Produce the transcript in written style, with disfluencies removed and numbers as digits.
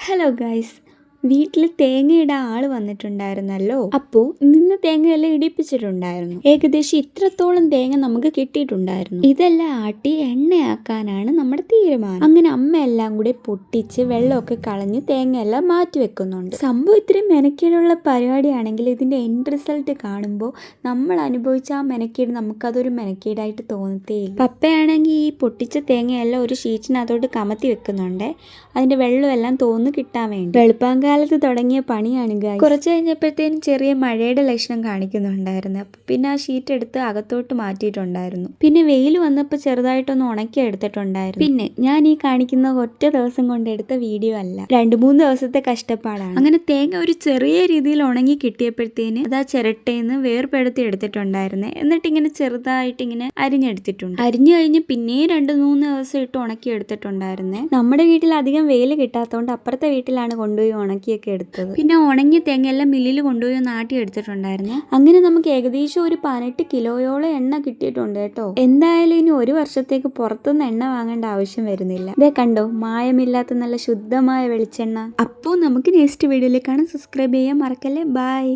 Hello guys, വീട്ടിൽ തേങ്ങയിടാൻ ആള് വന്നിട്ടുണ്ടായിരുന്നല്ലോ. അപ്പോൾ നിന്ന് തേങ്ങയെല്ലാം ഇടിപ്പിച്ചിട്ടുണ്ടായിരുന്നു. ഏകദേശം ഇത്രത്തോളം തേങ്ങ നമുക്ക് കിട്ടിയിട്ടുണ്ടായിരുന്നു. ഇതെല്ലാം ആട്ടി എണ്ണയാക്കാനാണ് നമ്മുടെ തീരുമാനം. അങ്ങനെ അമ്മ എല്ലാം കൂടി പൊട്ടിച്ച് വെള്ളമൊക്കെ കളഞ്ഞ് തേങ്ങയെല്ലാം മാറ്റി വെക്കുന്നുണ്ട്. സംഭവം ഇത്രയും മെനക്കേടുള്ള പരിപാടിയാണെങ്കിൽ ഇതിന്റെ എൻഡ് റിസൾട്ട് കാണുമ്പോൾ നമ്മൾ അനുഭവിച്ച ആ മെനക്കേട് നമുക്കതൊരു മെനക്കേടായിട്ട് തോന്നത്തേയില്ല. പപ്പയാണെങ്കിൽ ഈ പൊട്ടിച്ച തേങ്ങയെല്ലാം ഒരു ഷീറ്റിനകത്തോട്ട് കമത്തി വെക്കുന്നുണ്ട്, അതിന്റെ വെള്ളമെല്ലാം തോന്നു കിട്ടാൻ വേണ്ടി. വെളുപ്പാങ്കാലത്ത് തുടങ്ങിയ പണിയാണ് ഗൈസ്. കുറച്ച് കഴിഞ്ഞപ്പോഴത്തേനും ചെറിയ മഴയുടെ ലക്ഷണം കാണിക്കുന്നുണ്ടായിരുന്നു. അപ്പൊ പിന്നെ ആ ഷീറ്റ് എടുത്ത് അകത്തോട്ട് മാറ്റിയിട്ടുണ്ടായിരുന്നു. പിന്നെ വെയിൽ വന്നപ്പോൾ ചെറുതായിട്ടൊന്ന് ഉണക്കി എടുത്തിട്ടുണ്ടായിരുന്നു. പിന്നെ ഞാൻ ഈ കാണിക്കുന്ന ഒറ്റ ദിവസം കൊണ്ട് എടുത്ത വീഡിയോ അല്ല, 2-3 ദിവസത്തെ കഷ്ടപ്പാടാണ്. അങ്ങനെ തേങ്ങ ഒരു ചെറിയ രീതിയിൽ ഉണങ്ങി കിട്ടിയപ്പോഴത്തേന് അത് ആ ചിരട്ടേന്ന് വേർപെടുത്തി എടുത്തിട്ടുണ്ടായിരുന്നേ. എന്നിട്ട് ഇങ്ങനെ ചെറുതായിട്ട് ഇങ്ങനെ അരിഞ്ഞെടുത്തിട്ടുണ്ട്. അരിഞ്ഞു കഴിഞ്ഞ് പിന്നെയും 2-3 ദിവസം ഇട്ട് ഉണക്കി എടുത്തിട്ടുണ്ടായിരുന്നേ. നമ്മുടെ വീട്ടിൽ അധികം വെയിൽ കിട്ടാത്തതുകൊണ്ട് അപ്പുറത്തെ വീട്ടിലാണ് കൊണ്ടുപോയി ഉണക്കിയൊക്കെ എടുത്തത്. പിന്നെ ഉണങ്ങിയ തേങ്ങയെല്ലാം മില്ലിൽ കൊണ്ടുപോയി നാട്ടി എടുത്തിട്ടുണ്ടായിരുന്നു. അങ്ങനെ നമുക്ക് ഏകദേശം ഒരു 18 കിലോയോളം എണ്ണ കിട്ടിയിട്ടുണ്ട് കേട്ടോ. എന്തായാലും ഇനി ഒരു വർഷത്തേക്ക് പുറത്തുനിന്ന് എണ്ണ വാങ്ങേണ്ട ആവശ്യം വരുന്നില്ല. ഇതേ കണ്ടോ, മായമില്ലാത്ത നല്ല ശുദ്ധമായ വെളിച്ചെണ്ണ. അപ്പോൾ നമുക്ക് നെക്സ്റ്റ് വീഡിയോയിൽ കാണാം. സബ്സ്ക്രൈബ് ചെയ്യാൻ മറക്കല്ലേ. ബൈ.